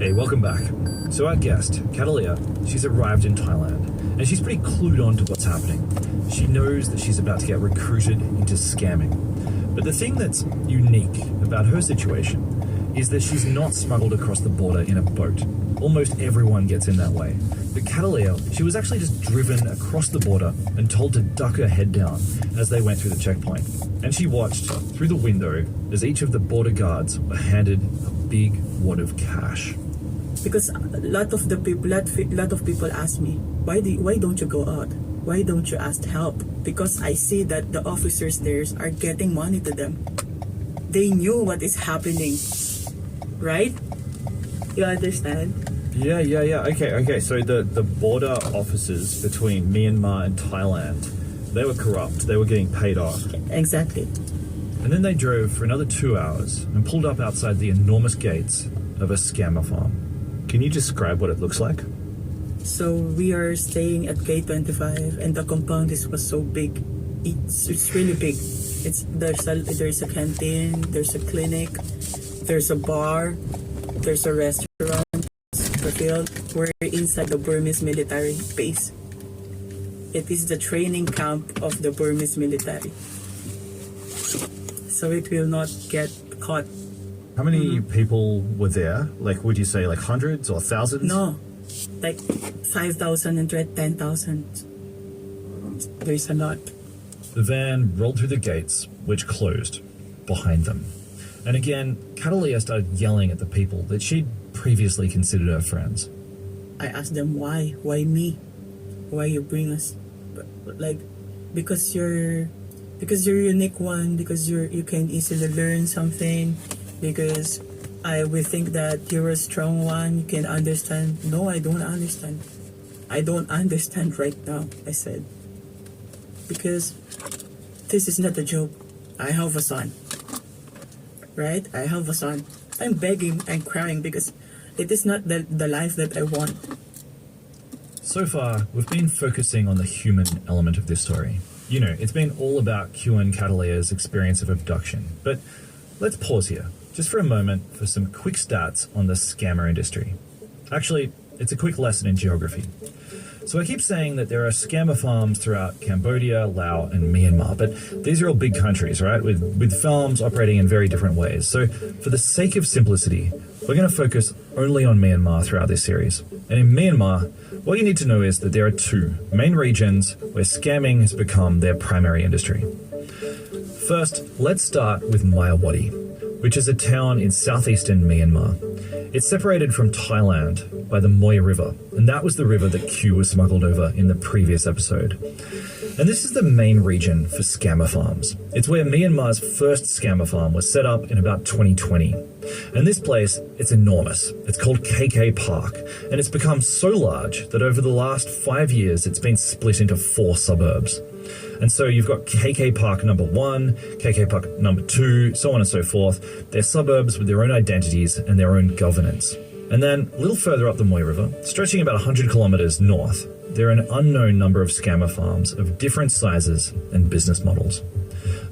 Hey, welcome back. So our guest, Catalia, she's arrived in Thailand, and she's pretty clued on to what's happening. She knows that she's about to get recruited into scamming. But the thing that's unique about her situation is that she's not smuggled across the border in a boat. Almost everyone gets in that way. But Catalia, she was actually just driven across the border and told to duck her head down as they went through the checkpoint. And she watched through the window as each of the border guards were handed a big wad of cash. Because a lot of people ask me, why don't you go out? Why don't you ask help? Because I see that the officers there are getting money to them. They knew what is happening, right? You understand? Yeah. Okay. So the border officers between Myanmar and Thailand, they were corrupt. They were getting paid off. Exactly. And then they drove for another 2 hours and pulled up outside the enormous gates of a scammer farm. Can you describe what it looks like? So we are staying at gate 25, and the compound was so big. It's really big. There's a canteen, there's a clinic, there's a bar, there's a restaurant, the field. We're inside the Burmese military base. It is the training camp of the Burmese military. So it will not get caught. How many people were there? Like, would you say like hundreds or thousands? No, like 5,000 and 10,000. There's a lot. The van rolled through the gates, which closed behind them. And again, Catalia started yelling at the people that she'd previously considered her friends. I asked them why? Why me? Why you bring us? Like, because you're unique one, because you can easily learn something, because we think that you're a strong one, you can understand. No, I don't understand. I don't understand right now, I said. Because this is not a joke. I have a son. Right? I have a son. I'm begging and crying because it is not the life that I want. So far, we've been focusing on the human element of this story. You know, it's been all about Q and Catalia's experience of abduction. But let's pause here, just for a moment, for some quick stats on the scammer industry. Actually, it's a quick lesson in geography. So I keep saying that there are scammer farms throughout Cambodia, Laos, and Myanmar, but these are all big countries, right, with farms operating in very different ways. So for the sake of simplicity, we're going to focus only on Myanmar throughout this series. And in Myanmar, what you need to know is that there are two main regions where scamming has become their primary industry. First, let's start with Mayawadi, which is a town in southeastern Myanmar. It's separated from Thailand by the Moi River, and that was the river that Q was smuggled over in the previous episode. And this is the main region for scammer farms. It's where Myanmar's first scammer farm was set up in about 2020. And this place, it's enormous. It's called KK Park, and it's become so large that over the last 5 years, it's been split into 4 suburbs. And so you've got KK Park number 1, KK Park number 2, so on and so forth. They're suburbs with their own identities and their own governance. And then a little further up the Moi River, stretching about 100 kilometers north, there are an unknown number of scammer farms of different sizes and business models.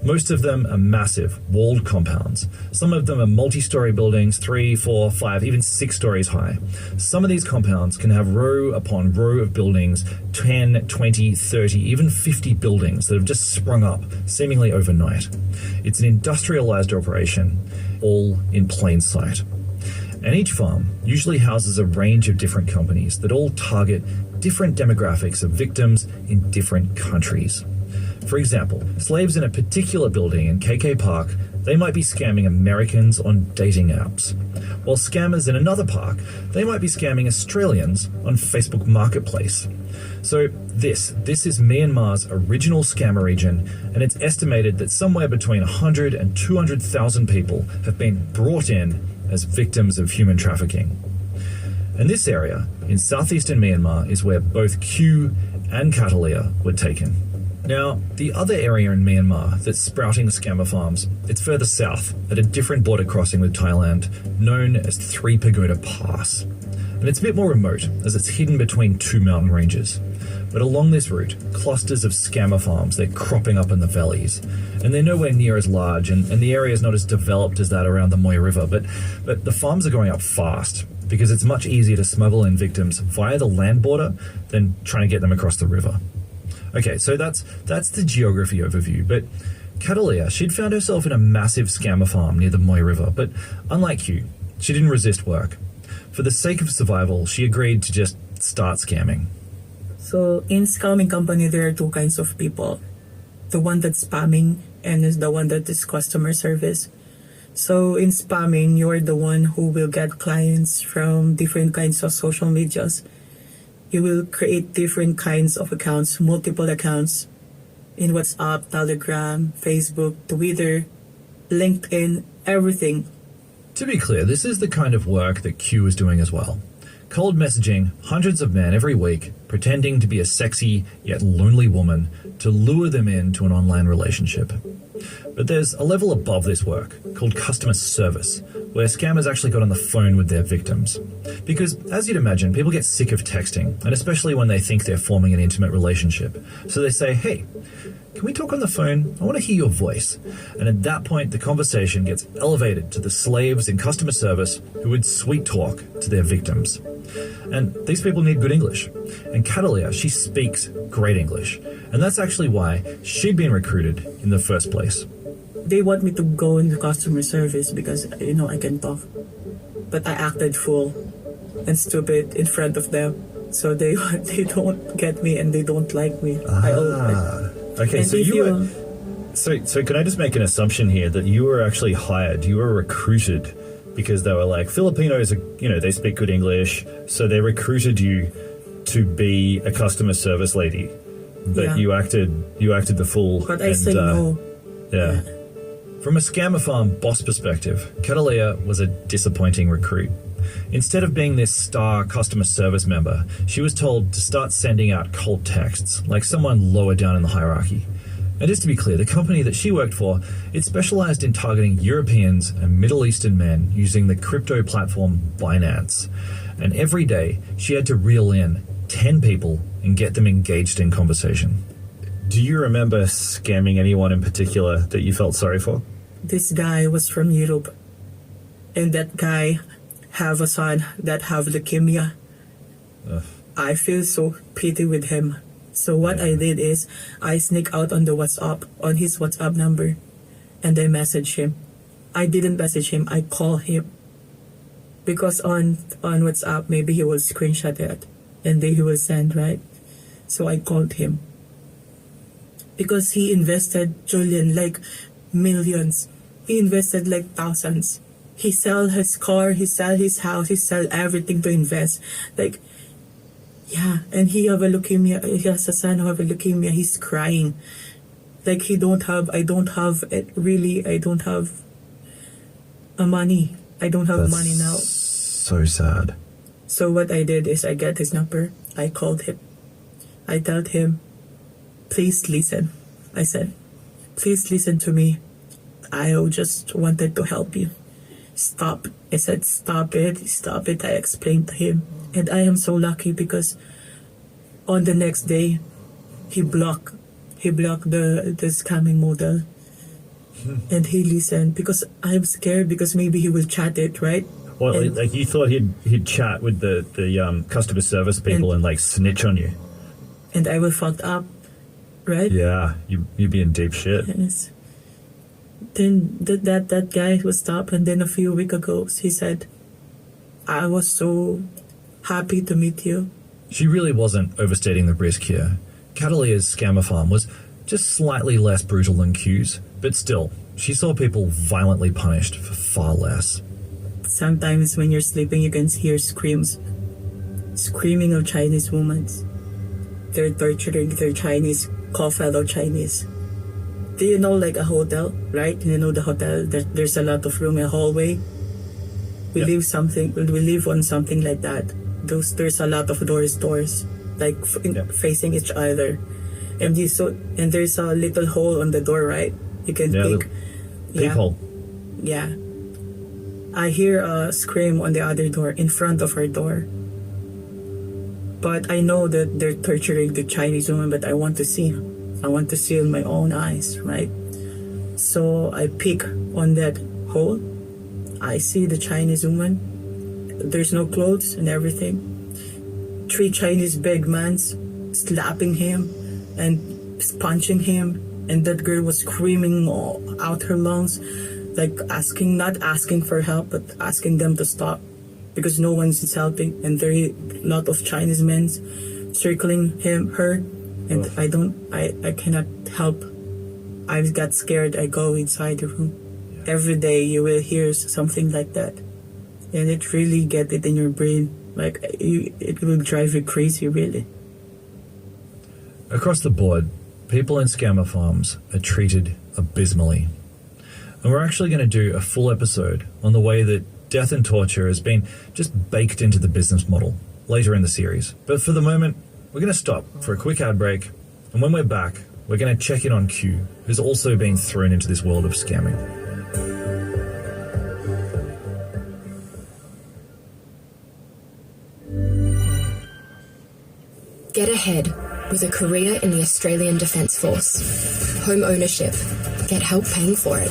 Most of them are massive, walled compounds. Some of them are multi-story buildings, 3, 4, 5, even 6 stories high. Some of these compounds can have row upon row of buildings, 10, 20, 30, even 50 buildings that have just sprung up, seemingly overnight. It's an industrialized operation, all in plain sight. And each farm usually houses a range of different companies that all target different demographics of victims in different countries. For example, slaves in a particular building in KK Park, they might be scamming Americans on dating apps, while scammers in another park, they might be scamming Australians on Facebook Marketplace. So this is Myanmar's original scammer region, and it's estimated that somewhere between 100 and 200,000 people have been brought in as victims of human trafficking. And this area in southeastern Myanmar is where both Q and Catalia were taken. Now, the other area in Myanmar that's sprouting scammer farms, it's further south at a different border crossing with Thailand, known as Three Pagoda Pass. And it's a bit more remote as it's hidden between 2 mountain ranges. But along this route, clusters of scammer farms, they're cropping up in the valleys. And they're nowhere near as large, and the area is not as developed as that around the Moi River, but the farms are going up fast. because it's much easier to smuggle in victims via the land border than trying to get them across the river. Okay, so that's the geography overview, but Catalia, she'd found herself in a massive scammer farm near the Moy River, but unlike Hugh, she didn't resist work. For the sake of survival, she agreed to just start scamming. So in scamming company, there are two kinds of people. The one that's spamming and is the one that is customer service. So in spamming, you're the one who will get clients from different kinds of social medias. You will create different kinds of accounts, multiple accounts in WhatsApp, Telegram, Facebook, Twitter, LinkedIn, everything. To be clear, this is the kind of work that Q is doing as well. Cold messaging hundreds of men every week, pretending to be a sexy yet lonely woman to lure them into an online relationship. But there's a level above this work called customer service, where scammers actually got on the phone with their victims. Because, as you'd imagine, people get sick of texting, and especially when they think they're forming an intimate relationship. So they say, hey, can we talk on the phone? I want to hear your voice. And at that point, the conversation gets elevated to the slaves in customer service who would sweet talk to their victims. And these people need good English. And Catalia, she speaks great English. And that's actually why she'd been recruited in the first place. They want me to go into customer service because, I can talk. But I acted fool and stupid in front of them. So they don't get me and they don't like me. Okay, so you were... So can I just make an assumption here that you were actually hired, you were recruited because they were like, Filipinos, they speak good English, so they recruited you to be a customer service lady. But you acted the fool. But I said no. Yeah. From a scammer farm boss perspective, Catalia was a disappointing recruit. Instead of being this star customer service member, she was told to start sending out cold texts, like someone lower down in the hierarchy. And just to be clear, the company that she worked for, it specialized in targeting Europeans and Middle Eastern men using the crypto platform Binance. And every day, she had to reel in 10 people and get them engaged in conversation. Do you remember scamming anyone in particular that you felt sorry for? This guy was from Europe. And that guy have a son that have leukemia. Ugh. I feel so pity with him. So what I did is I sneak out on his WhatsApp number, and I message him. I didn't message him, I call him. Because on WhatsApp, maybe he will screenshot it, and then he will send, right? So I called him. Because he invested, Julian, like millions. He invested like thousands. He sell his car, he sell his house, he sell everything to invest. Like, yeah, and he have a leukemia. He has a son who have a leukemia. He's crying. Like I don't have money. I don't have money now. So sad. So what I did is I get his number. I called him. I told him, please listen. I said, please listen to me. I just wanted to help you. Stop. I said, stop it. I explained to him. And I am so lucky because on the next day, he blocked the scamming model. And he listened because I'm scared because maybe he will chat it, right? Well, and, like you thought he'd chat with the customer service people and like snitch on you. And I will fucked up, right? Yeah, you'd be in deep shit. Yes. Then that guy was stopped, and then a few weeks ago, he said, I was so happy to meet you. She really wasn't overstating the risk here. Catalia's scammer farm was just slightly less brutal than Q's, but still, she saw people violently punished for far less. Sometimes when you're sleeping, you can hear screaming of Chinese women. They're torturing their Chinese, fellow Chinese. Do you know like a hotel, right? You know the hotel, there's a lot of room in a hallway. We live on something like that. There's a lot of doors, like facing each other. And there's a little hole on the door, right? You can peek. Peephole. Yeah. I hear a scream on the other door, in front of her door. But I know that they're torturing the Chinese woman, but I want to see in my own eyes, right? So I peek on that hole. I see the Chinese woman, there's no clothes and everything. 3 Chinese big mans slapping him and punching him, and that girl was screaming out her lungs, like not asking for help, but asking them to stop because no one's helping, and there are a lot of Chinese men circling her, and I cannot help. I got scared. I go inside the room. Every day you will hear something like that, and it really get it in your brain. Like it will drive you crazy, really. Across the board, people in scammer farms are treated abysmally. And we're actually going to do a full episode on the way that death and torture has been just baked into the business model later in the series. But for the moment, we're going to stop for a quick ad break. And when we're back, we're going to check in on Q, who's also been thrown into this world of scamming. Get ahead with a career in the Australian Defence Force. Home ownership. Get help paying for it.